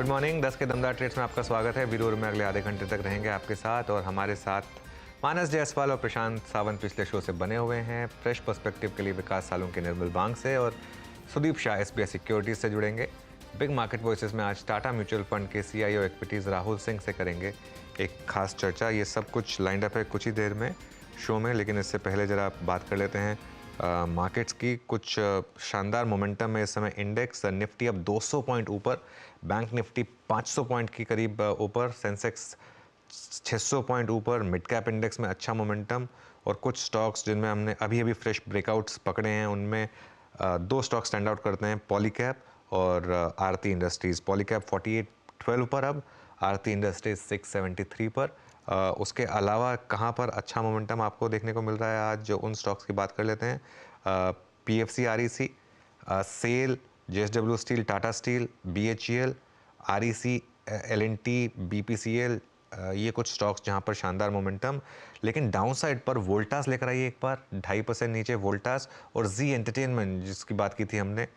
Good morning. 10 के दमदार trades में आपका स्वागत है। वीरू में अगले आधे घंटे तक रहेंगे आपके साथ और हमारे साथ मानस जायसवाल और प्रशांत सावंत पिछले शो से बने हुए हैं। फ्रेश पर्सपेक्टिव के लिए विकास सालुंके निर्मल बांग से और सुदीप शाह एसबीआई सिक्योरिटीज से जुड़ेंगे। बिग मार्केट वॉइसेस में आज टाटा म्यूचुअल फंड के सीईओ इक्विटीज राहुल सिंह से करेंगे एक खास चर्चा। ये सब कुछ लाइंड अप है कुछ ही देर में शो में, लेकिन इससे पहले ज़रा बात कर लेते हैं मार्केट्स की। कुछ शानदार मोमेंटम है इस समय। इंडेक्स निफ्टी अब 200 पॉइंट ऊपर, बैंक निफ्टी 500 पॉइंट की करीब ऊपर, सेंसेक्स 600 पॉइंट ऊपर, मिड कैप इंडेक्स में अच्छा मोमेंटम। और कुछ स्टॉक्स जिनमें हमने अभी अभी फ्रेश ब्रेकआउट्स पकड़े हैं उनमें दो स्टॉक स्टैंड आउट करते हैं, पॉलीकैब और आरती इंडस्ट्रीज़। पॉलीकैब 4812 पर, अब आरती इंडस्ट्रीज 673 पर। उसके अलावा कहाँ पर अच्छा मोमेंटम आपको देखने को मिल रहा है आज, जो उन स्टॉक्स की बात कर लेते हैं। PFC, REC, SAIL, JSW steel, Tata steel, BHEL, REC, LNT, BPCL, ये कुछ स्टॉक्स जहाँ पर शानदार मोमेंटम। लेकिन डाउन साइड पर वोल्टास लेकर आइए एक बार, 2.5% नीचे वोल्टास। और जी एंटरटेनमेंट जिसकी बात की थी हमने,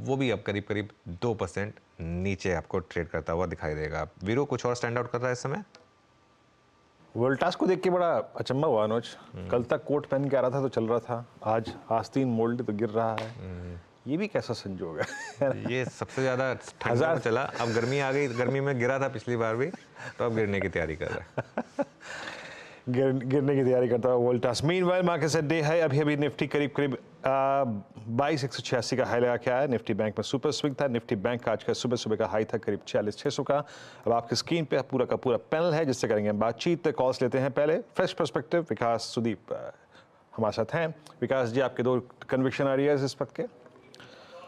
वो भी अब करीब करीब 2% नीचे आपको ट्रेड करता हुआ दिखाई देगा। वीरो, कुछ और स्टैंड आउट कर रहा है इस समय? वोल्टास को देख के बड़ा अचंभा हुआ अनुज। कल तक कोट पहन के आ रहा था तो चल रहा था, आज आस्तीन मोल्ड तो गिर रहा है। ये भी कैसा संजोग है। ये सबसे ज़्यादा ठंडा में चला, अब गर्मी आ गई। गर्मी में गिरा था पिछली बार भी, तो अब गिरने की तैयारी कर रहा है। गिरने की तैयारी करता हुआ वोल्टास। मीनवाइल मार्केट से डे है, अभी निफ्टी करीब करीब 22,186 का हाई लगा के आया। निफ्टी बैंक में सुपर स्विंग था। निफ्टी बैंक का आज का सुबह सुबह का हाई था करीब 46,600 का। अब आपकी स्क्रीन पे पूरा का पूरा पैनल है जिससे करेंगे हम बातचीत। कॉल्स लेते हैं पहले। फ्रेश पर्सपेक्टिव, विकास, सुदीप हमारे साथ हैं। विकास जी, आपके दो कन्विक्शन आ रही है इस वक्त के।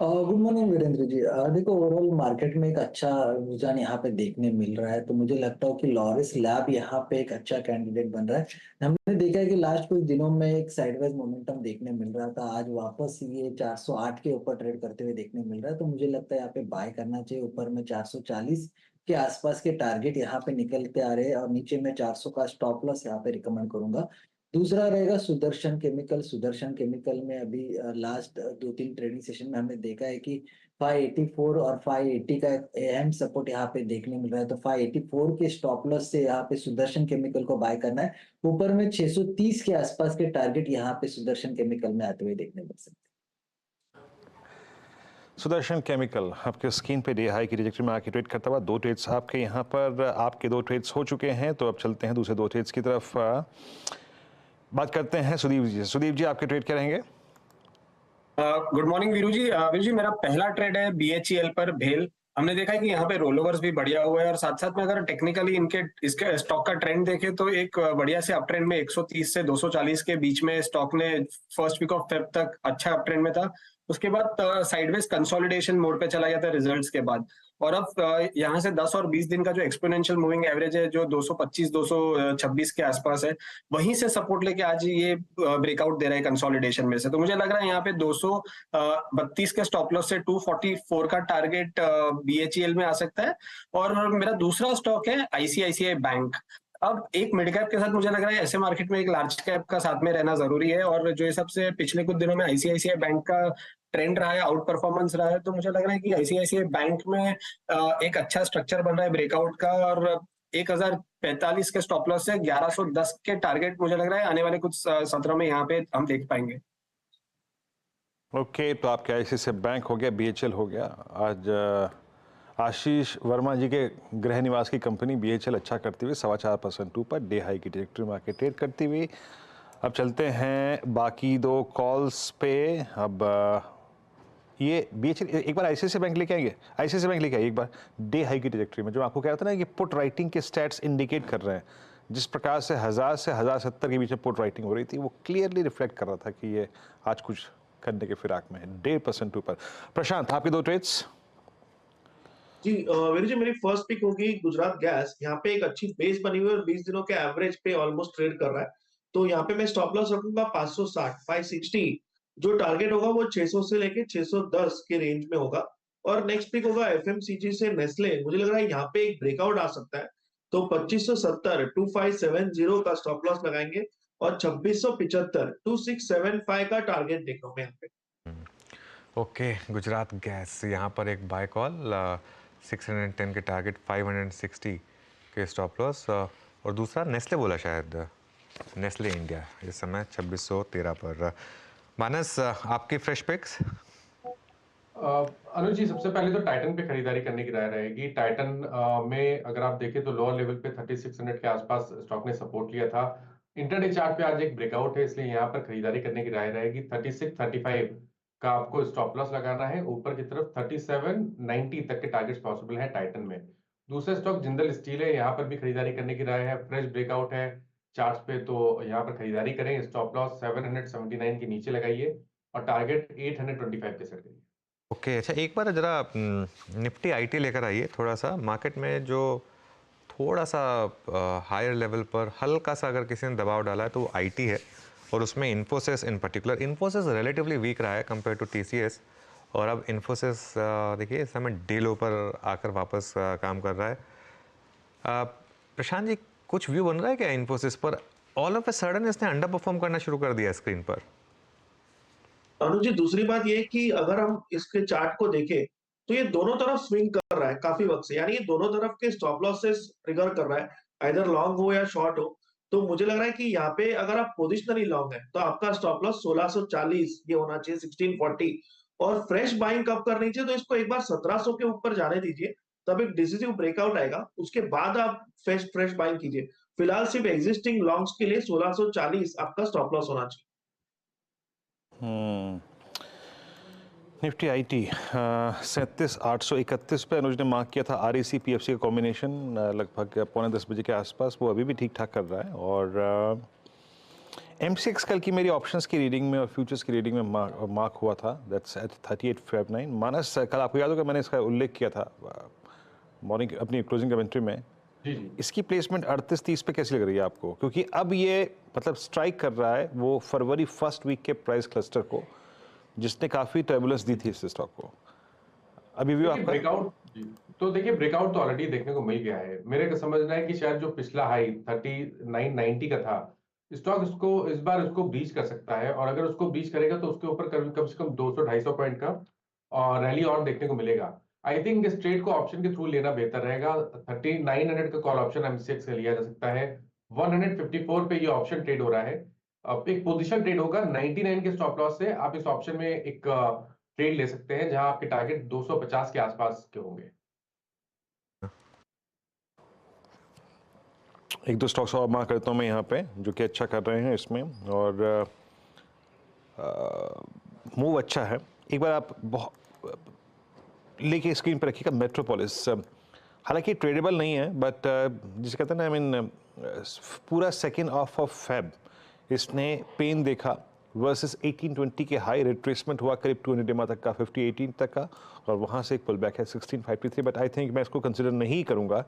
Good morning Virendra ji. देखो, ओवरऑल मार्केट में एक अच्छा रुझान यहाँ पे देखने मिल रहा है, तो मुझे लगता है कि लॉरिस लैब यहाँ पे एक अच्छा कैंडिडेट बन रहा है। हमने देखा है कि लास्ट कुछ दिनों में एक साइडवेज मोमेंटम देखने मिल रहा था, आज वापस ये 408 के ऊपर ट्रेड करते हुए देखने मिल रहा है, तो मुझे लगता है यहाँ पे बाय करना चाहिए। ऊपर में 440 के आसपास के टारगेट यहाँ पे निकलते आ रहे हैं और नीचे में 400 का स्टॉप लॉस यहाँ पे रिकमेंड करूंगा। दूसरा रहेगा सुदर्शन केमिकल। सुदर्शन केमिकल में अभी लास्ट 2-3 ट्रेडिंग सेशन में हमने देखा है कि 584 और 580 का एक अहम सपोर्ट यहाँ पे देखने मिल रहा है, तो 584 के स्टॉप लॉस से यहाँ पे सुदर्शन केमिकल को बाय करना है। ऊपर में 630 के आसपास के टारगेट यहाँ पे सुदर्शन केमिकल में आते हुए देखने मिल सकते हैं। सुदर्शन केमिकल आपके स्क्रीन पे डे हाई की ट्रेजेक्टरी में आके ट्रेड करता हुआ। दो ट्रेड्स आपके यहाँ पर, आपके दो ट्रेड्स हो चुके हैं, तो अब चलते हैं दूसरे दो ट्रेड्स की तरफ। बात करते हैं सुदीप जी। सुदीप जी, आपके ट्रेड क्या रहेंगे? गुड मॉर्निंग वीरू जी। वीरू जी, मेरा पहला ट्रेड है बीएचईएल पर भेल। हमने देखा है कि यहाँ पे रोल ओवर्स भी बढ़िया हुआ है और साथ साथ में अगर टेक्निकली इनके इसके स्टॉक का ट्रेंड देखें तो एक बढ़िया से अप ट्रेंड में 130 से 240 के बीच में स्टॉक ने फर्स्ट वीक ऑफ फेब तक अच्छा अप ट्रेंड में था। उसके बाद साइडवेज कंसोलिडेशन मोड पे चला गया था रिजल्ट्स के बाद, और अब यहाँ से 10 और 20 दिन का जो एक्सपोनेंशियल मूविंग एवरेज है जो 225 226 के आसपास है, वहीं से सपोर्ट लेके आज ये ब्रेकआउट दे रहा है कंसोलिडेशन में से। तो मुझे लग रहा है यहाँ पे 232 के स्टॉप लॉस से 244 का टारगेट बीएचईएल में आ सकता है। और मेरा दूसरा स्टॉक है आईसीआईसीआई बैंक। अब एक मिड कैप के साथ मुझे लग रहा है ऐसे मार्केट में एक लार्ज कैप का साथ में रहना जरूरी है, और जो ये सबसे पिछले कुछ दिनों में आईसीआईसीआई बैंक का ट्रेंड रहा है, आउट परफॉर्मेंस रहा है, तो मुझे लग रहा है कि आईसीआईसीआई बैंक में एक अच्छा स्ट्रक्चर बन रहा है ब्रेकआउट का। और 1045 के स्टॉप लॉस से 1110 के टारगेट मुझे लग रहा है आने वाले कुछ सत्र में यहाँ पे हम देख पाएंगे। ओके, तो आपके आईसीआईसीआई बैंक हो गया, बीएचएल हो गया। आज आशीष वर्मा जी के गृह निवास की कंपनी बीएचएल अच्छा करती हुई 4.25% ऊपर डे हाई की ट्रेजेक्टरी में आके ट्रेड करती हुई। अब चलते हैं बाकी दो कॉल्स पे। अब ये बीएचएल एक बार आईसीआईसीआई बैंक लेके आएंगे। आईसीआईसीआई बैंक लेके आइए एक बार डे हाई की ट्रेजेक्टरी में। जो आपको कह रहा था ना कि पुट राइटिंग के स्टैट्स इंडिकेट कर रहे हैं, जिस प्रकार से 1000 से 1070 के बीच में पुट राइटिंग हो रही थी, वो क्लियरली रिफ्लेक्ट कर रहा था कि ये आज कुछ करने के फिराक में है। 1.5% ऊपर। प्रशांत, आपके दो ट्रेड्स। जी वीरू जी, मेरी फर्स्ट पिक होगी गुजरात गैस। यहाँ पे एक अच्छी बेस बनी हुई है और 20 दिनों के एवरेज पे ऑलमोस्ट ट्रेड कर रहा है, तो यहाँ पे मैं स्टॉप लॉस रखूंगा 560 560। जो टारगेट होगा वो 600 से लेके 610 के रेंज में होगा। और नेक्स्ट पिक होगा एफएमसीजी से नेस्ले। मुझे लग रहा है यहाँ पे एक ब्रेकआउट आ सकता है, तो 2570 2570 का स्टॉप लॉस लगाएंगे और 2675 2675 का टारगेट देख रहा हूँ मैं यहाँ पे। ओके, गुजरात गैस यहाँ पर एक बाय कॉल। 610 के टारगेट, 560 के स्टॉप लॉस, और दूसरा नेस्ले बोला शायद, नेस्ले इंडिया इस समय 2613 पर। मानस, आपकी फ्रेश पिक्स? अनुज जी, सबसे पहले तो टाइटन पे खरीदारी करने की राय रहेगी। टाइटन में अगर आप देखें तो लोअर लेवल पे 3600 के आसपास स्टॉक ने सपोर्ट लिया था। इंटरडे चार्ट पे आज एक ब्रेकआउट है, इसलिए यहाँ पर खरीदारी करने की राय रहेगी। 3635 का आपको स्टॉप लॉस लगाना है। ऊपर की तरफ 3790 तक के टारगेट्स पॉसिबल है टाइटन में। दूसरा स्टॉक जिंदल स्टील है, यहाँ पर भी खरीदारी करने की राय है। फ्रेश ब्रेकआउट है चार्ट्स पे, तो यहाँ पर खरीदारी करें। स्टॉप लॉस 779 के नीचे लगाइए और टारगेट 825 के सेट करिए। ओके, अच्छा एक बार ज़रा निफ्टी आईटी लेकर आइए। थोड़ा सा मार्केट में जो थोड़ा सा हायर लेवल पर हल्का सा अगर किसी ने दबाव डाला है तो वो आईटी है, और उसमें Infosys in particular. Infosys relatively weak रहा है कंपेयर टू टीसीएस, और अब इन्फोसिस देखिए इस समय डे लो पर आकर वापस काम कर रहा है। प्रशांत जी, कुछ व्यू बन रहा है क्या इन्फोसिस पर? ऑल ऑफ ए सडन इसने अंडर परफॉर्म करना शुरू कर दिया स्क्रीन पर। अनुज जी, दूसरी बात ये है कि अगर हम इसके चार्ट को देखें तो ये दोनों तरफ स्विंग कर रहा है काफी वक्त से, यानी ये दोनों तरफ के स्टॉप लॉसेस ट्रिगर कर रहा है, आइदर लॉन्ग हो या शॉर्ट हो। तो मुझे लग रहा है कि यहाँ पे अगर आप पोजिशनली लॉन्ग है तो आपका स्टॉप लॉस 1640 ये होना चाहिए, 1640। और फ्रेश बाइंग कब करनी चाहिए? तो इसको एक बार 1700 के ऊपर जाने दीजिए, तब एक डिसिसिव ब्रेकआउट आएगा, उसके बाद आप फ्रेश बाइंग कीजिए। फिलहाल सिर्फ एग्जिस्टिंग लॉन्ग्स के लिए 1640 आपका स्टॉप लॉस होना चाहिए। निफ्टी आईटी 37,831 पे अनुज ने मार्क किया था। आरईसी पीएफसी का कॉम्बिनेशन लगभग 9:45 बजे के आसपास, वो अभी भी ठीक ठाक कर रहा है। और एमसीएक्स कल की मेरी ऑप्शंस की रीडिंग में और फ्यूचर्स की रीडिंग में मार्क हुआ था, दैट्स एट 3859। मानस, कल आपको याद होगा मैंने इसका उल्लेख किया था मॉर्निंग अपनी क्लोजिंग कमेंट्री में। इसकी प्लेसमेंट 38-30 पे कैसी लग रही है आपको? क्योंकि अब ये मतलब स्ट्राइक कर रहा है वो फरवरी फर्स्ट वीक के प्राइस क्लस्टर को, जिसने काफी टर्बुलेंस दी थी इस स्टॉक को। अभी भी आपका ब्रेकआउट, तो देखिए ब्रेकआउट तो ऑलरेडी देखने को मिल गया है। मेरे को समझना है कि शायद जो पिछला हाई 3990 का था, स्टॉक इसको इस बार उसको ब्रीच कर सकता है, और अगर उसको ब्रीच करेगा तो उसके ऊपर कम से कम 200-250 पॉइंट का और रैली और देखने को मिलेगा। आई थिंक इस ट्रेड को ऑप्शन के थ्रू लेना बेहतर रहेगा। 3900 का कॉल ऑप्शन एमसीएक्स से लिया जा सकता है। 154 पे ये ऑप्शन ट्रेड हो रहा है। अब एक पोजीशन ट्रेड होगा 99 के स्टॉप लॉस से। आप इस ऑप्शन में एक ट्रेड ले सकते हैं जहां आपके टारगेट 250 के आसपास के होंगे। एक दो स्टॉक्स और मार्क करता हूँ मैं यहाँ पे जो कि अच्छा कर रहे हैं इसमें, और मूव अच्छा है। एक बार आप लेके स्क्रीन पर रखिएगा मेट्रोपोलिस। हालांकि ट्रेडेबल नहीं है, बट जिसे कहते हैं ना, आई मीन पूरा सेकेंड हाफ ऑफ फेब इसने पेन देखा वर्सेस 1820 के हाई रिट्रेसमेंट हुआ करीब 200 EMA तक का, 5018 तक का, और वहाँ से एक पुल बैक है 1653। बट आई थिंक मैं इसको कंसिडर नहीं करूँगा,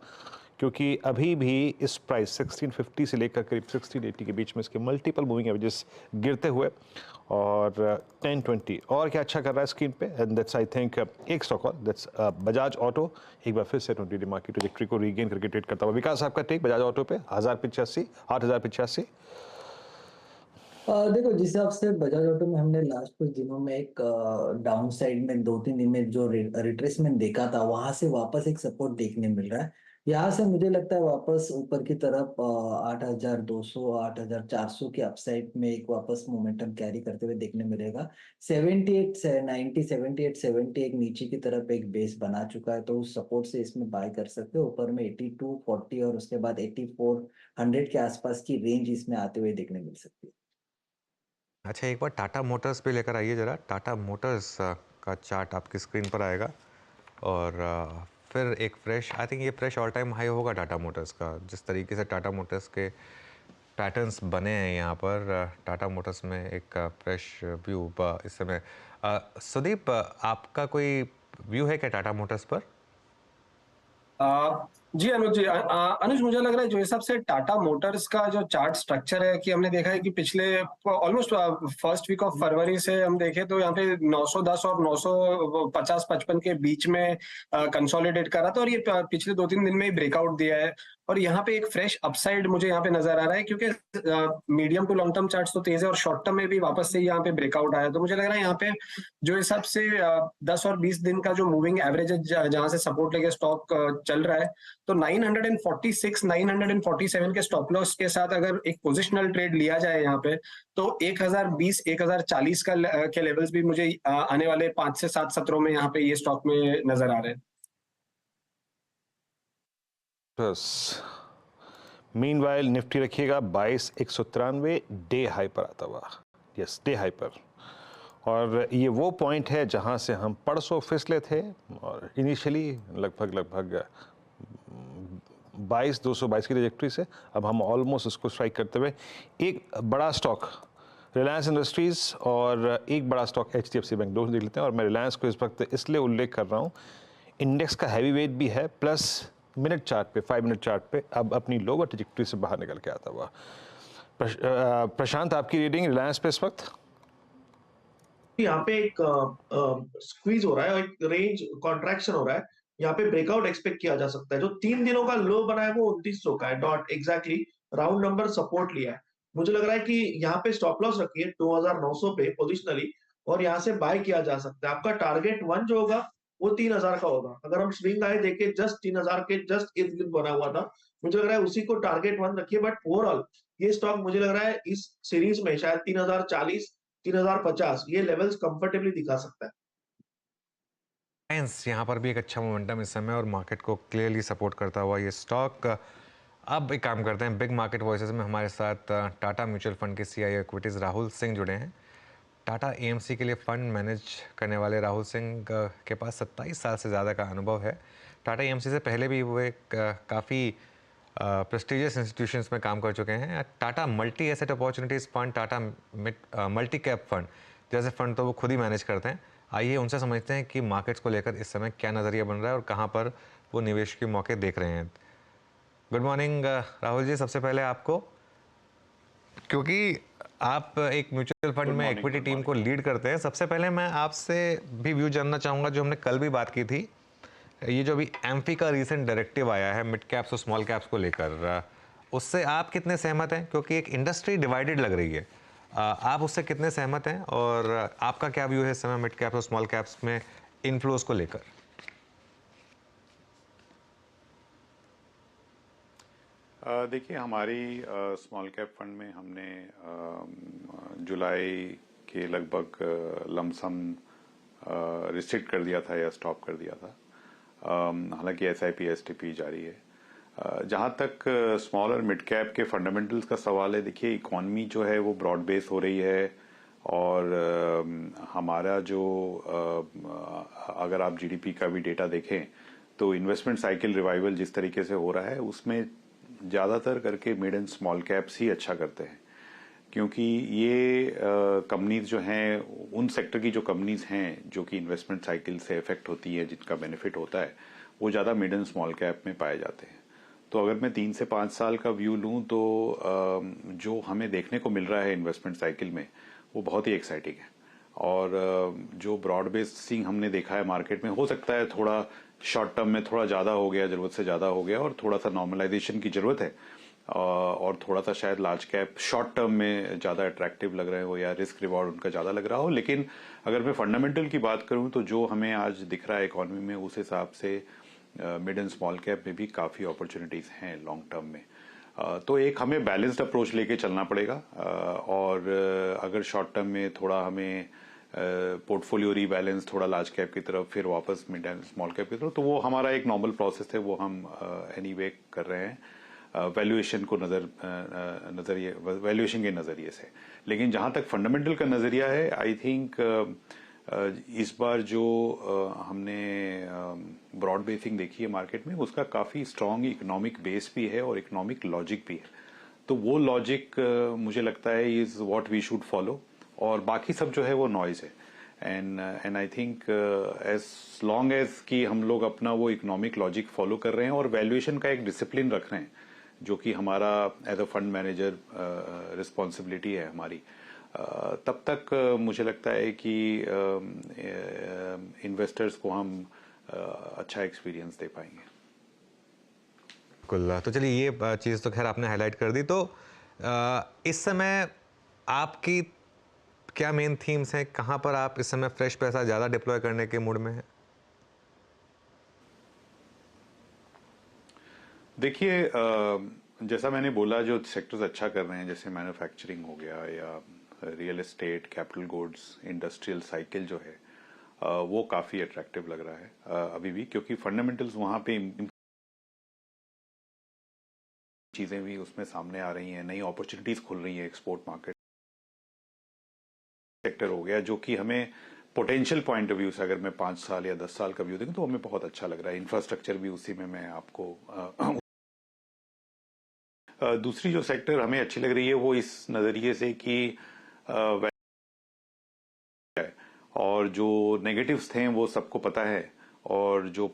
क्योंकि अभी भी इस प्राइस 1650 से लेकर करीब 1680 के बीच में इसके मल्टीपल मूविंग एवरेजेस गिरते हुए, और 1020 और क्या अच्छा कर रहा है स्क्रीन पे। एंड दैट्स आई थिंक एक स्टॉक और, दैट्स बजाज ऑटो, एक बार फिर से 20 EMA की ट्रैजेक्टरी को रीगेन करके ट्रेड करता हुआ। विकास, आपका टेक बजाज ऑटो पे 8085? देखो, जिस हिसाब से बजाज ऑटो में हमने लास्ट कुछ दिनों में एक डाउन साइड में 2-3 दिन में जो रिट्रेसमेंट देखा था, वहां से वापस एक सपोर्ट देखने मिल रहा है। यहाँ से मुझे लगता है वापस ऊपर की तरफ 8,200 8,400 के अपसाइड में एक वापस मोमेंटम कैरी करते हुए देखने मिलेगा। 7890 7870 एक नीचे की तरफ एक बेस बना चुका है, तो उस सपोर्ट से इसमें बाय कर सकते हो। ऊपर में 8240 और उसके बाद 8400 के आसपास की रेंज इसमें आते हुए देखने मिल सकती है। अच्छा, एक बार टाटा मोटर्स पे लेकर आइए ज़रा। टाटा मोटर्स का चार्ट आपकी स्क्रीन पर आएगा, और फिर एक फ्रेश, आई थिंक ये फ्रेश ऑल टाइम हाई होगा टाटा मोटर्स का। जिस तरीके से टाटा मोटर्स के पैटर्न्स बने हैं यहाँ पर, टाटा मोटर्स में एक फ्रेश व्यू इस समय। सुदीप, आपका कोई व्यू है क्या टाटा मोटर्स पर? जी अनुज जी, अनुज मुझे लग रहा है जो हिसाब से टाटा मोटर्स का जो चार्ट स्ट्रक्चर है कि हमने देखा है कि पिछले ऑलमोस्ट फर्स्ट वीक ऑफ फरवरी से हम देखें तो यहाँ पे 910 और 950-55 के बीच में कंसोलिडेट कर रहा था और ये पिछले 2-3 दिन में ही ब्रेकआउट दिया है और यहाँ पे एक फ्रेश अपसाइड मुझे यहाँ पे नजर आ रहा है क्योंकि medium to long term chart तो तेज है और शॉर्ट टर्म में भी वापस से यहाँ पे ब्रेकआउट आया, तो मुझे लग रहा है यहाँ पे जो हिसाब से 10 और 20 दिन का जो मूविंग एवरेज है जहां से सपोर्ट लेके स्टॉक चल रहा है, तो 946 947 के स्टॉप लॉस के साथ अगर एक पोजिशनल ट्रेड लिया जाए यहाँ पे तो 1020 1040 के लेवल्स भी मुझे आने वाले 5 से 7 सत्रों में यहाँ पे ये स्टॉक में नजर आ रहे हैं। मीनवाइल निफ्टी रखिएगा 22,193 डे हाई पर आता हुआ, यस डे हाई पर, और ये वो पॉइंट है जहां से हम परसों फिसले थे और इनिशियली लगभग 22,222 की ट्रैजेक्टरी से अब हम ऑलमोस्ट उसको स्ट्राइक करते हुए एक बड़ा स्टॉक रिलायंस इंडस्ट्रीज़ और एक बड़ा स्टॉक HDFC बैंक दोनों देख लेते हैं। और मैं रिलायंस को इस वक्त इसलिए उल्लेख कर रहा हूँ, इंडेक्स का हैवी वेट भी है, प्लस मिनट चार्ट पे 5 मिनट चार्ट पे अब अपनी लोअर ट्रैजेक्टरी से बाहर निकल के आता हुआ। प्रशांत, आपकी रीडिंग रिलायंस पे इस वक्त? यहाँ पे एक स्क्वीज हो रहा है और एक रेंज कॉन्ट्रैक्शन हो रहा है, यहाँ पे ब्रेकआउट एक्सपेक्ट किया जा सकता है। जो 3 दिनों का लो बना है वो 2900 का है, dot exactly round number support लिया है। मुझे लग रहा है कि यहाँ पे स्टॉप लॉस रखिए 2900 पे पोजिशनली और यहाँ से बाय किया जा सकता है। आपका टारगेट 1 जो होगा वो 3000 का होगा। अगर हम स्विंग आए देखे जस्ट 3000 के जस्ट इर्द गिर्द बना हुआ था, मुझे लग रहा है उसी को टारगेट 1 रखिए। बट ओवरऑल ये स्टॉक मुझे लग रहा है इस सीरीज में शायद 3040 3050 ये लेवल्स कंफर्टेबली दिखा सकता है। रिलायंस यहाँ पर भी एक अच्छा मोमेंटम इस समय और मार्केट को क्लियरली सपोर्ट करता हुआ ये स्टॉक। अब एक काम करते हैं, बिग मार्केट वॉइसेस में हमारे साथ टाटा म्यूचुअल फंड के CIO इक्विटीज़ राहुल सिंह जुड़े हैं। टाटा AMC के लिए फ़ंड मैनेज करने वाले राहुल सिंह के पास 27 साल से ज़्यादा का अनुभव है। टाटा AMC से पहले भी वो एक काफ़ी प्रेस्टिजियस इंस्टीट्यूशंस में काम कर चुके हैं। Tata multi asset opportunities fund, Tata multi cap fund जैसे फंड तो वो खुद ही मैनेज करते हैं। आइए उनसे समझते हैं कि मार्केट्स को लेकर इस समय क्या नज़रिया बन रहा है और कहाँ पर वो निवेश के मौके देख रहे हैं। गुड मॉर्निंग राहुल जी, सबसे पहले आपको, क्योंकि आप एक म्यूचुअल फंड में इक्विटी टीम को लीड करते हैं, सबसे पहले मैं आपसे भी व्यू जानना चाहूँगा जो हमने कल भी बात की थी, ये जो अभी एम्फी का रीसेंट डायरेक्टिव आया है मिड कैप्स और स्मॉल कैप्स को लेकर, उससे आप कितने सहमत हैं? क्योंकि एक इंडस्ट्री डिवाइडेड लग रही है, आप उससे कितने सहमत हैं और आपका क्या व्यू है इस समय मिड कैप्स और स्मॉल कैप्स में इनफ्लोज को लेकर? देखिए, हमारी स्मॉल कैप फंड में हमने जुलाई के लगभग लमसम रिस्ट्रिक्ट कर दिया था या स्टॉप कर दिया था। हालांकि SIP STP जारी है। जहां तक स्मॉल और मिड कैप के फंडामेंटल्स का सवाल है, देखिए इकॉनमी जो है वो ब्रॉड बेस हो रही है और हमारा जो अगर आप GDP का भी डेटा देखें तो इन्वेस्टमेंट साइकिल रिवाइवल जिस तरीके से हो रहा है उसमें ज़्यादातर करके मिड एंड स्मॉल कैप्स ही अच्छा करते हैं, क्योंकि ये कंपनीज जो हैं, उन सेक्टर की जो कंपनीज हैं जो कि इन्वेस्टमेंट साइकिल से इफेक्ट होती है, जिनका बेनिफिट होता है, वो ज़्यादा मिड एंड स्मॉल कैप में पाए जाते हैं। तो अगर मैं 3 से 5 साल का व्यू लूँ तो जो हमें देखने को मिल रहा है इन्वेस्टमेंट साइकिल में वो बहुत ही एक्साइटिंग है। और जो ब्रॉड बेसिंग हमने देखा है मार्केट में, हो सकता है थोड़ा शॉर्ट टर्म में थोड़ा ज़्यादा हो गया, ज़रूरत से ज़्यादा हो गया और थोड़ा सा नॉर्मलाइजेशन की ज़रूरत है, और थोड़ा सा शायद लार्ज कैप शॉर्ट टर्म में ज़्यादा अट्रैक्टिव लग रहे हो या रिस्क रिवॉर्ड उनका ज़्यादा लग रहा हो। लेकिन अगर मैं फंडामेंटल की बात करूं तो जो हमें आज दिख रहा है इकोनॉमी में, उस हिसाब से मिड एंड स्मॉल कैप में भी काफ़ी अपॉर्चुनिटीज़ हैं लॉन्ग टर्म में। तो एक हमें बैलेंस्ड अप्रोच लेके चलना पड़ेगा, और अगर शॉर्ट टर्म में थोड़ा हमें पोर्टफोलियो रीबैलेंस थोड़ा लार्ज कैप की तरफ फिर वापस मिड एंड स्मॉल कैप की तरफ, तो वो हमारा एक नॉर्मल प्रोसेस है, वो हम एनीवे कर रहे हैं वैल्यूएशन को वैल्यूएशन के नज़रिए से। लेकिन जहां तक फंडामेंटल का नज़रिया है, आई थिंक इस बार जो हमने ब्रॉड बेसिंग देखी है मार्केट में, उसका काफ़ी स्ट्रॉन्ग इकोनॉमिक बेस भी है और इकोनॉमिक लॉजिक भी है। तो वो लॉजिक मुझे लगता है is what we should follow, और बाकी सब जो है वो नॉइज है। And I think as long as कि हम लोग अपना वो इकोनॉमिक लॉजिक फॉलो कर रहे हैं और वैल्यूएशन का एक डिसिप्लिन रख रहे हैं, जो कि हमारा as a fund manager responsibility है हमारी, तब तक मुझे लगता है कि इन्वेस्टर्स को हम अच्छा एक्सपीरियंस दे पाएंगे। बिल्कुल। तो चलिए ये चीज़ तो खैर आपने हाईलाइट कर दी। तो इस समय आपकी क्या मेन थीम्स हैं, कहाँ पर आप इस समय फ्रेश पैसा ज़्यादा डिप्लॉय करने के मूड में हैं? देखिए, जैसा मैंने बोला, जो सेक्टर्स अच्छा कर रहे हैं जैसे मैन्युफैक्चरिंग हो गया या real estate, capital goods, industrial cycle जो है वो काफ़ी अट्रैक्टिव लग रहा है अभी भी, क्योंकि फंडामेंटल्स वहाँ पे चीज़ें भी उसमें सामने आ रही हैं, नई अपॉर्चुनिटीज़ खुल रही हैं। एक्सपोर्ट मार्केट सेक्टर हो गया जो कि हमें पोटेंशियल पॉइंट ऑफ व्यू से, अगर मैं 5 साल या 10 साल का व्यू देखूं तो हमें बहुत अच्छा लग रहा है। इंफ्रास्ट्रक्चर भी उसी में मैं आपको दूसरी जो सेक्टर हमें अच्छी लग रही है वो इस नज़रिए से कि और जो नेगेटिव्स थे वो सबको पता है, और जो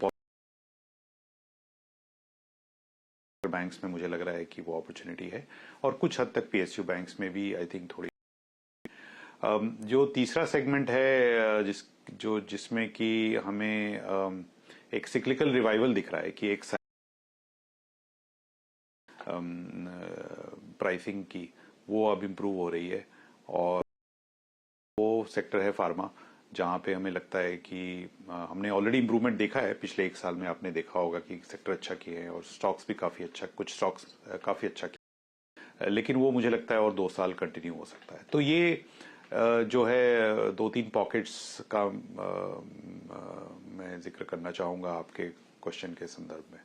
बैंक्स में मुझे लग रहा है कि वो अपॉर्चुनिटी है, और कुछ हद तक पीएसयू बैंक्स में भी आई थिंक थोड़ी। जो तीसरा सेगमेंट है जिसमें कि हमें एक सिक्लिकल रिवाइवल दिख रहा है कि एक प्राइसिंग की वो अब इम्प्रूव हो रही है, और वो सेक्टर है फार्मा, जहाँ पे हमें लगता है कि हमने ऑलरेडी इम्प्रूवमेंट देखा है पिछले 1 साल में। आपने देखा होगा कि सेक्टर अच्छा किए हैं और स्टॉक्स भी काफ़ी अच्छा, कुछ स्टॉक्स काफ़ी अच्छा किए, लेकिन वो मुझे लगता है और 2 साल कंटिन्यू हो सकता है। तो ये जो है 2-3 पॉकेट्स का मैं जिक्र करना चाहूँगा आपके क्वेश्चन के संदर्भ में।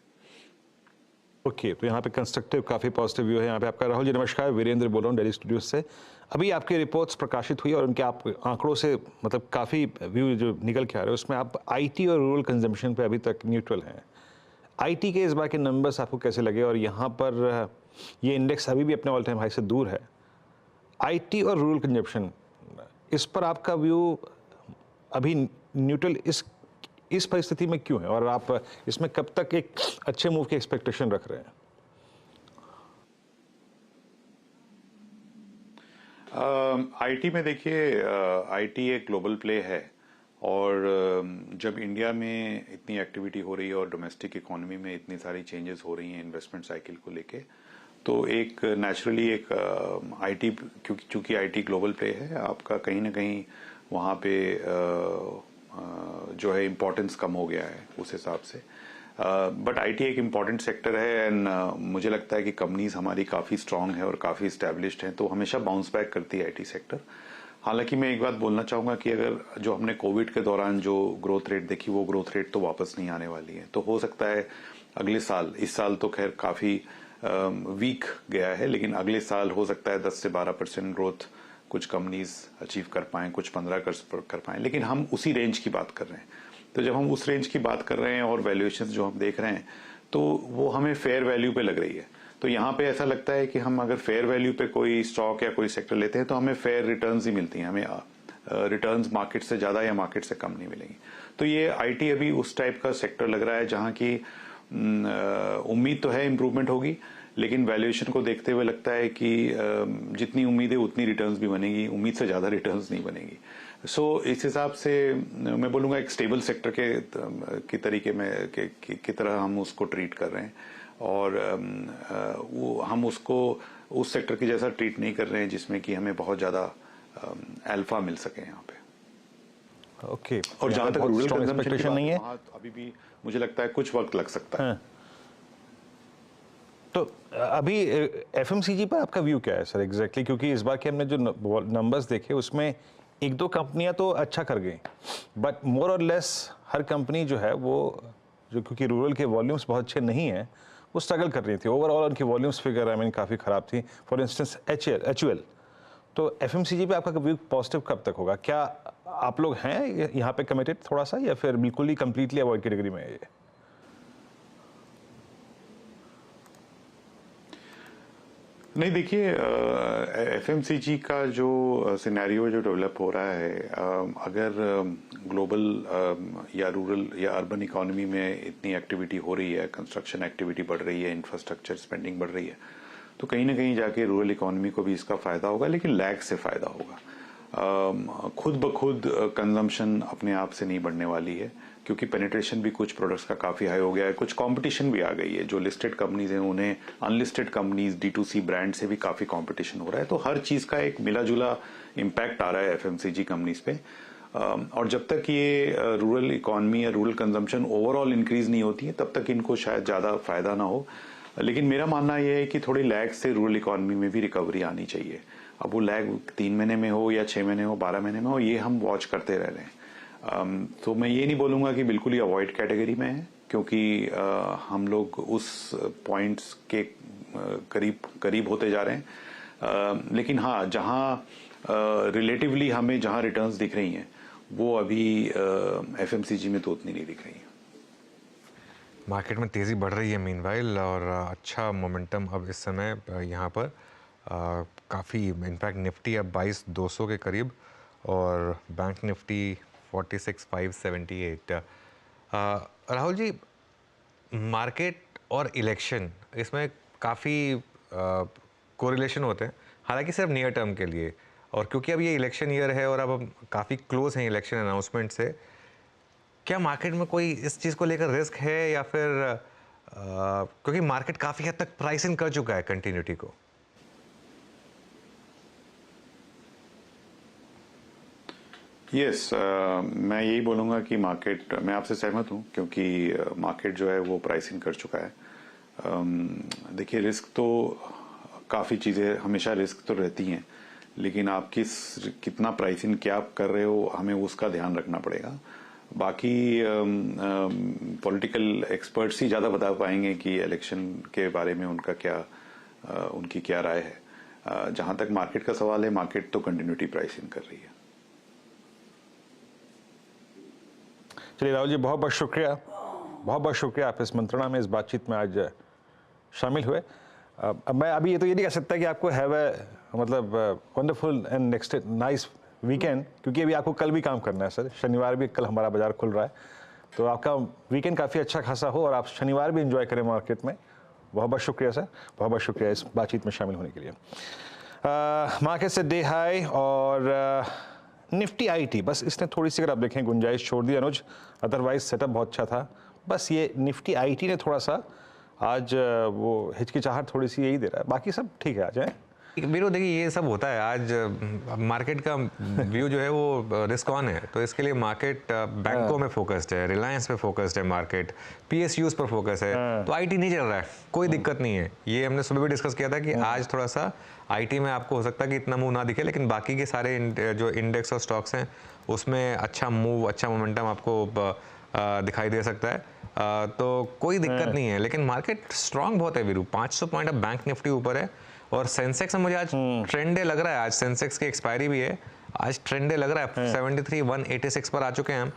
ओके, तो यहाँ पे कंस्ट्रक्टिव काफ़ी पॉजिटिव व्यू है। यहाँ पे आपका राहुल जी नमस्कार, वीरेंद्र बोल रहा हूँ दिल्ली स्टूडियो से। अभी आपकी रिपोर्ट्स प्रकाशित हुई और उनके आप आंकड़ों से मतलब काफ़ी व्यू जो निकल के आ रहे हैं उसमें आप आईटी और रूरल कंजम्पशन पे अभी तक न्यूट्रल हैं। आईटी के इस बार के नंबर्स आपको कैसे लगे, और यहाँ पर ये इंडेक्स अभी भी अपने ऑल टाइम हाई से दूर है। आईटी और रूरल कंजम्पशन, इस पर आपका व्यू अभी न्यूट्रल इस परिस्थिति में क्यों है, और आप इसमें कब तक एक अच्छे मूव की एक्सपेक्टेशन रख रहे हैं? आईटी में देखिए, आईटी एक ग्लोबल प्ले है, और जब इंडिया में इतनी एक्टिविटी हो रही है और डोमेस्टिक इकोनॉमी में इतनी सारी चेंजेस हो रही हैं इन्वेस्टमेंट साइकिल को लेके, तो एक नेचुरली एक आईटी, क्योंकि आईटी ग्लोबल प्ले है, आपका कहीं ना कहीं वहाँ पे जो है इम्पोर्टेंस कम हो गया है उस हिसाब से। बट आईटी एक इम्पॉर्टेंट सेक्टर है, एंड मुझे लगता है कि कंपनीज हमारी काफ़ी स्ट्रांग है और काफ़ी इस्टेब्लिश्ड हैं, तो हमेशा बाउंस बैक करती है आईटी सेक्टर। हालांकि मैं एक बात बोलना चाहूँगा कि अगर जो हमने कोविड के दौरान जो ग्रोथ रेट देखी, वो ग्रोथ रेट तो वापस नहीं आने वाली है। तो हो सकता है अगले साल, इस साल तो खैर काफ़ी वीक गया है, लेकिन अगले साल हो सकता है 10 से 12% ग्रोथ कुछ कंपनीज अचीव कर पाएं, कुछ 15 कर पाएं, लेकिन हम उसी रेंज की बात कर रहे हैं। तो जब हम उस रेंज की बात कर रहे हैं और वैल्यूएशन जो हम देख रहे हैं, तो वो हमें फेयर वैल्यू पे लग रही है। तो यहाँ पे ऐसा लगता है कि हम अगर फेयर वैल्यू पे कोई स्टॉक या कोई सेक्टर लेते हैं तो हमें फेयर रिटर्न्स ही मिलती हैं, हमें रिटर्न्स मार्केट से ज़्यादा या मार्केट से कम नहीं मिलेंगी। तो ये आईटी अभी उस टाइप का सेक्टर लग रहा है जहाँ की उम्मीद तो है इम्प्रूवमेंट होगी, लेकिन वैल्यूएशन को देखते हुए लगता है कि जितनी उम्मीद है उतनी रिटर्न्स भी बनेगी, उम्मीद से ज़्यादा रिटर्न्स नहीं बनेगी। सो इस हिसाब से मैं बोलूँगा एक स्टेबल सेक्टर के तरीके में की तरह हम उसको ट्रीट कर रहे हैं, और हम उसको उस सेक्टर की जैसा ट्रीट नहीं कर रहे हैं जिसमें कि हमें बहुत ज़्यादा अल्फा मिल सके यहाँ पे। ओके, और जहाँ तक रूरल कंजम्पशन नहीं है, अभी भी मुझे लगता है कुछ वक्त लग सकता है। तो अभी एफएमसीजी पर आपका व्यू क्या है सर एग्जैक्टली? क्योंकि इस बार के हमने जो नंबर्स देखे उसमें 1-2 कंपनियां तो अच्छा कर गई, बट मोर और लेस हर कंपनी जो है वो जो, क्योंकि रूरल के वॉल्यूम्स बहुत अच्छे नहीं हैं, वो स्ट्रगल कर रही थी। ओवरऑल उनकी वॉल्यूम्स फिगर आई मीन काफ़ी ख़राब थी। For instance HUL. तो एफएमसीजी पे आपका व्यू पॉजिटिव कब तक होगा? क्या आप लोग हैं यहाँ पे कमिटेड थोड़ा सा, या फिर बिल्कुल ही कंप्लीटली अवॉइड कैटेगरी में है ये? नहीं, देखिए एफएमसीजी का जो सिनेरियो जो डेवलप हो रहा है, अगर ग्लोबल या रूरल या अर्बन इकोनॉमी में इतनी एक्टिविटी हो रही है, कंस्ट्रक्शन एक्टिविटी बढ़ रही है, इंफ्रास्ट्रक्चर स्पेंडिंग बढ़ रही है, तो कहीं ना कहीं जाके रूरल इकोनॉमी को भी इसका फायदा होगा, लेकिन लैग से फायदा होगा। खुद ब खुद कंजम्पशन अपने आप से नहीं बढ़ने वाली है, क्योंकि पेनिट्रेशन भी कुछ प्रोडक्ट्स का काफी हाई हो गया है, कुछ कंपटीशन भी आ गई है। जो लिस्टेड कंपनीज हैं उन्हें अनलिस्टेड कंपनीज D2C ब्रांड से भी काफी कंपटीशन हो रहा है, तो हर चीज का एक मिला जुला इम्पैक्ट आ रहा है एफएमसीजी कंपनीज पे। और जब तक ये रूरल इकोनॉमी या रूरल कंजम्पशन ओवरऑल इंक्रीज नहीं होती है, तब तक इनको शायद ज्यादा फायदा ना हो। लेकिन मेरा मानना यह है कि थोड़ी लैग से रूरल इकोनॉमी में भी रिकवरी आनी चाहिए। अब वो लैग 3 महीने में हो या 6 महीने हो, 12 महीने में हो, ये हम वॉच करते रह रहे हैं। तो मैं ये नहीं बोलूंगा कि बिल्कुल ही अवॉइड कैटेगरी में है, क्योंकि हम लोग उस पॉइंट्स के करीब होते जा रहे हैं। लेकिन हाँ, जहाँ रिलेटिवली हमें जहाँ रिटर्न्स दिख रही हैं, वो अभी एफएमसीजी में तो उतनी नहीं दिख रही है। मार्केट में तेज़ी बढ़ रही है मीनवाइल, और अच्छा मोमेंटम अब इस समय यहाँ पर काफ़ी, इनफैक्ट निफ्टी अब 22,200 के करीब और bank Nifty 46,578। Rahul ji, market और इलेक्शन, इसमें काफ़ी कोरिलेशन होते हैं, हालांकि सिर्फ नियर टर्म के लिए, और क्योंकि अब ये इलेक्शन ईयर है और अब हम काफ़ी क्लोज हैं इलेक्शन अनाउंसमेंट से, क्या मार्केट में कोई इस चीज़ को लेकर रिस्क है, या फिर क्योंकि मार्केट काफ़ी हद तक प्राइस इन कर चुका है कंटिन्यूटी को? यस, मैं यही बोलूँगा कि मार्केट, मैं आपसे सहमत हूँ, क्योंकि मार्केट जो है वो प्राइसिंग कर चुका है। देखिए, रिस्क तो काफ़ी चीज़ें, हमेशा रिस्क तो रहती हैं, लेकिन आप कितना प्राइसिंग क्या कर रहे हो, हमें उसका ध्यान रखना पड़ेगा। बाकी पॉलिटिकल एक्सपर्ट्स ही ज़्यादा बता पाएंगे कि इलेक्शन के बारे में उनकी क्या राय है। जहाँ तक मार्केट का सवाल है, मार्केट तो कंटिन्यूटी प्राइसिंग कर रही है। चलिए राहुल जी, बहुत बहुत शुक्रिया आप इस मंत्रणा में, इस बातचीत में आज शामिल हुए। अब मैं अभी ये तो ये नहीं कह सकता कि आपको हैव ए मतलब wonderful and next nice weekend, क्योंकि अभी आपको कल भी काम करना है सर। शनिवार भी कल हमारा बाजार खुल रहा है, तो आपका वीकेंड काफ़ी अच्छा खासा हो और आप शनिवार भी एंजॉय करें मार्केट में। बहुत बहुत शुक्रिया सर, बहुत शुक्रिया इस बातचीत में शामिल होने के लिए। मार्केट से डे हाई और निफ्टी आईटी, बस इसने थोड़ी सी, अगर आप देखें, गुंजाइश छोड़ दी अनुज, अदरवाइज सेटअप बहुत अच्छा था। बस ये निफ्टी आईटी ने थोड़ा सा आज वो हिचकिचाहट थोड़ी सी यही दे रहा है, बाकी सब ठीक है। आ जाए वीरो, देखिए ये सब होता है। आज मार्केट का व्यू जो है वो रिस्क ऑन है, तो इसके लिए मार्केट बैंकों में फोकस्ड है, रिलायंस पे फोकस्ड है, मार्केट PSUs पर फोकस है, तो आईटी नहीं चल रहा है, कोई दिक्कत नहीं है। ये हमने सुबह भी डिस्कस किया था कि आज थोड़ा सा आईटी में आपको हो सकता है कि इतना मूव ना दिखे, लेकिन बाकी के सारे जो इंडेक्स और स्टॉक्स हैं उसमें अच्छा मूव, अच्छा मोमेंटम आपको दिखाई दे सकता है, तो कोई दिक्कत नहीं है। लेकिन मार्केट स्ट्रांग बहुत है वीरू, 500 पॉइंट अब बैंक निफ्टी ऊपर है, और सेंसेक्स में मुझे आज ट्रेंड डे लग रहा है। आज सेंसेक्स की एक्सपायरी भी है, आज ट्रेंड डे लग रहा है। 73,186 पर आ चुके हैं हम।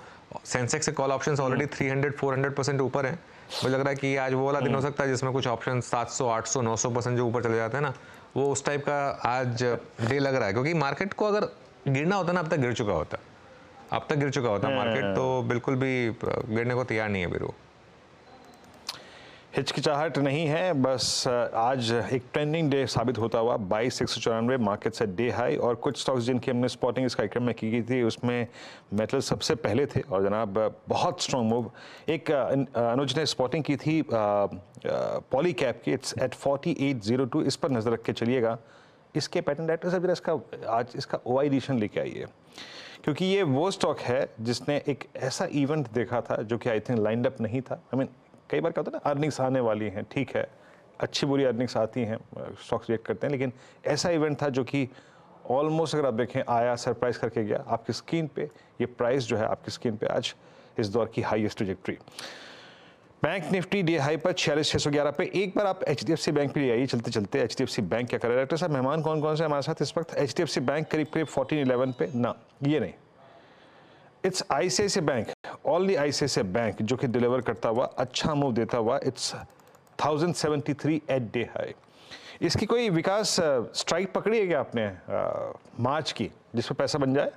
सेंसेक्स के कॉल ऑप्शंस ऑलरेडी 300-400% ऊपर हैं। मुझे लग रहा है कि आज वो वाला दिन हो सकता है जिसमें कुछ ऑप्शन 700, 800, 900% जो ऊपर चले जाते हैं ना, वो उस टाइप का आज डे लग रहा है। क्योंकि मार्केट को अगर गिरना होता ना, अब तक गिर चुका होता, मार्केट, तो बिल्कुल भी गिरने को तैयार नहीं है बीरू। हिचकिचाहट नहीं है, बस आज एक ट्रेंडिंग डे साबित होता हुआ 22,194 मार्केट से डे हाई, और कुछ स्टॉक्स जिनकी हमने स्पॉटिंग इस कार्यक्रम में की गई थी उसमें मेटल सबसे पहले थे, और जनाब बहुत स्ट्रॉन्ग मूव। एक अनुज ने स्पॉटिंग की थी पॉली कैप की, इट्स एट 4802, इस पर नज़र रख के चलिएगा। इसके पैटर्न डायरेक्टर साहब जरा आज इसका OI एडिशन लेके आइए, क्योंकि ये वो स्टॉक है जिसने एक ऐसा इवेंट देखा था जो कि आई थिंक लाइंड अप नहीं था। आई मीन, कई बार क्या होता है ना, अर्निंग्स आने वाली हैं, ठीक है, अच्छी बुरी अर्निंग्स आती हैं, स्टॉक्स रिएक्ट करते हैं, लेकिन ऐसा इवेंट था जो कि ऑलमोस्ट, अगर आप देखें, आया, सरप्राइज करके गया आपकी स्क्रीन पे। ये प्राइस जो है आपकी स्क्रीन पे आज इस दौर की highest trajectory. Bank Nifty day high पर 46,611 पे। एक बार आप HDFC बैंक पे ले आइए चलते चलते। HDFC बैंक क्या कर रहा है डायरेक्टर साहब? मेहमान कौन कौन से हमारे साथ इस वक्त? HDFC बैंक करीब 1411 पे ना, ये नहीं, it's ICICI bank, only ICICI bank जो कि डिलीवर करता हुआ अच्छा मूव देता हुआ, इट्स 1073 एट डे हाई। इसकी कोई विकास स्ट्राइक पकड़ी है क्या आपने मार्च की, जिसमें पैसा बन जाए?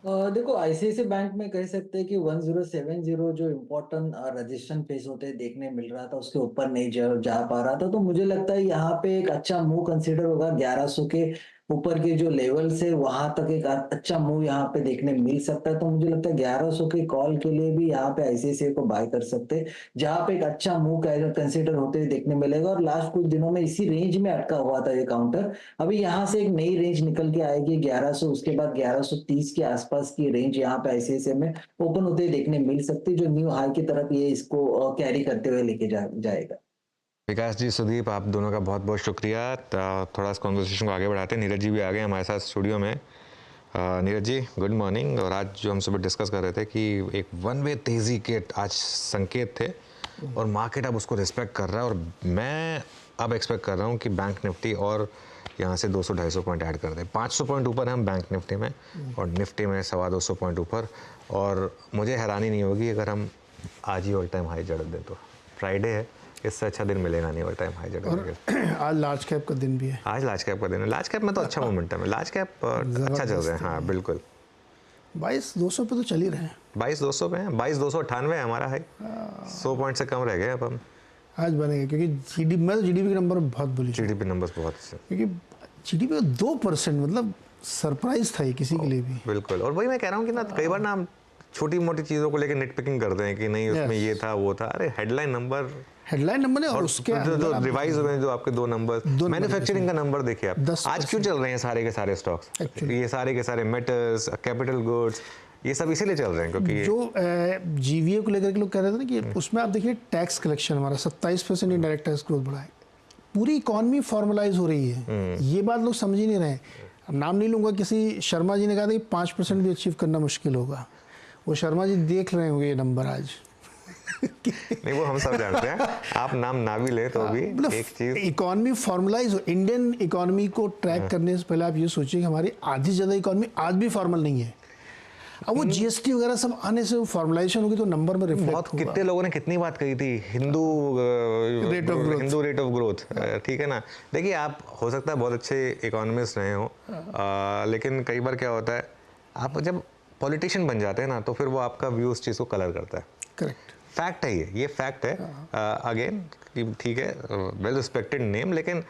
देखो आईसीआईसीआई बैंक में कह सकते हैं कि 1070 जो इम्पोर्टेंट रजिस्ट्रेशन फेस होते हैं देखने मिल रहा था, उसके ऊपर नहीं जा पा रहा था। तो मुझे लगता है यहाँ पे एक अच्छा मूव कंसीडर होगा। 1100 के ऊपर के जो लेवल से वहां तक एक अच्छा मूव यहाँ पे देखने मिल सकता है। तो मुझे लगता है 1100 के कॉल के लिए भी यहाँ पे आईसीआईसीआई को बाय कर सकते हैं, जहाँ पे एक अच्छा मूव कंसीडर होते हुए देखने मिलेगा। और लास्ट कुछ दिनों में इसी रेंज में अटका हुआ था ये काउंटर। अभी यहाँ से एक नई रेंज निकल के आएगी 1100, उसके बाद 1130 के आसपास की रेंज यहाँ पे आईसीआईसीआई में ओपन होते हुए देखने मिल सकती है, जो न्यू हाई की तरफ ये इसको कैरी करते हुए लेके जाएगा। विकास जी, सुदीप, आप दोनों का बहुत बहुत शुक्रिया। थोड़ा इस कॉन्वर्सेशन को आगे बढ़ाते हैं। नीरज जी भी आ गए हमारे साथ स्टूडियो में। Neeraj ji, good morning. और आज जो हम सुबह डिस्कस कर रहे थे कि एक वन वे तेज़ी के आज संकेत थे और मार्केट अब उसको रिस्पेक्ट कर रहा है, और मैं अब एक्सपेक्ट कर रहा हूँ कि बैंक निफ्टी और यहाँ से 200-250 पॉइंट ऐड कर दें। 500 पॉइंट ऊपर है हम बैंक निफ्टी में, और निफ्टी में 250 पॉइंट ऊपर। और मुझे हैरानी नहीं होगी अगर हम आज ही ऑल टाइम हाई जड़ दें। तो फ्राइडे है, इससे अच्छा दिन मिलेगा नहीं ऑल टाइम हाई जड़ने के। आज लार्ज कैप का दिन भी है। आज लार्ज कैप का दिन है। लार्ज कैप में तो अच्छा मोमेंटम है, लार्ज कैप अच्छा चल रहे हैं। हाँ बिल्कुल, 22,200 पे तो चल ही रहे हैं। 22,200 पे है, 22,298 है हमारा हाई। 100 पॉइंट से कम रह गए अब हम। आज बनेंगे क्योंकि जीडीपी के नंबर बहुत बुलिश है। जीडीपी नंबर्स बहुत अच्छे, क्योंकि जीडीपी का 2% मतलब सरप्राइज था ये किसी के लिए भी। बिल्कुल। और वही मैं कह रहा हूँ कि ना कई बार ना हम छोटी मोटी चीज़ों को लेकर नेट पिकिंग करते हैं कि नहीं उसमें ये था वो था। अरे हेडलाइन नंबर है और उसके जो रिवाइज हुए हैं, जो आपके दो नंबर, मैन्युफैक्चरिंग का नंबर देखिए आप। आज क्यों चल रहे हैं सारे के सारे स्टॉक्स, ये सारे के सारे मेटल्स, कैपिटल गुड्स, ये सब इसीलिए चल रहे हैं क्योंकि जो जीवीए को लेकर के लोग कह रहे थे ना कि उसमें आप देखिए टैक्स कलेक्शन हमारा 27% इनडायरेक्ट टैक्स ग्रोथ बढ़ा है। पूरी इकॉनमी फॉर्मलाइज हो रही है, ये बात लोग समझ ही नहीं रहे। अब नाम नहीं लूंगा, किसी शर्मा जी ने कहा था कि 5% भी अचीव करना मुश्किल होगा। वो शर्मा जी देख रहे होंगे ये नंबर आज। नहीं, वो हम सब जानते हैं, आप नाम ना भी ले तो भी एक चीज, इकोनॉमी फॉर्मलाइज हो। इंडियन इकोनॉमी को ट्रैक करने से पहले आप ये सोचिए कि हमारी आधी से ज्यादा इकोनॉमी आज भी फॉर्मल नहीं है। अब वो जीएसटी वगैरह सब आने से फॉर्मुलाइजेशन होगी तो नंबर में रिफ्लेक्ट बहुत कितने लोगों ने कितनी बात कही थी, हिंदू रेट ऑफ ग्रोथ, ठीक है ना। देखिए, आप हो सकता है बहुत अच्छे इकोनॉमिस्ट रहे हो, लेकिन कई बार क्या होता है, आप जब पॉलिटिशियन बन जाते हैं ना तो फिर वो आपका व्यू उस चीज़ को कलर करता है। करेक्ट, फैक्ट है ये फैक्ट है। अगेन ठीक है, वेल रिस्पेक्टेड नेम, लेकिन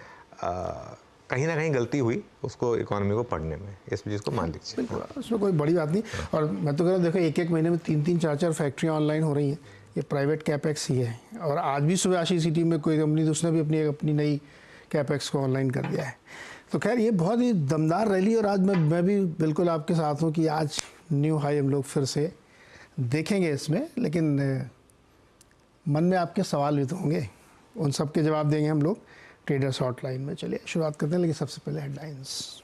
कहीं ना कहीं गलती हुई उसको इकोनॉमी को पढ़ने में, इस चीज़ को मान लीजिए। बिल्कुल, उसमें कोई बड़ी बात नहीं। और मैं तो कह रहा हूँ, देखो एक महीने में 3-3, 4-4 फैक्ट्रियाँ ऑनलाइन हो रही हैं। ये प्राइवेट कैपेक्स ही है। और आज भी सुबह आशीष सिटी में कोई कंपनी, उसने भी अपनी नई कैपेक्स को ऑनलाइन कर दिया है। तो खैर ये बहुत ही दमदार रैली। और आज मैं भी बिल्कुल आपके साथ हूँ कि आज न्यू हाई हम लोग फिर से देखेंगे इसमें। लेकिन मन में आपके सवाल भी तो होंगे, उन सब के जवाब देंगे हम लोग ट्रेडर्स हॉटलाइन में। चलिए शुरुआत करते हैं, लेकिन सबसे पहले हेडलाइंस।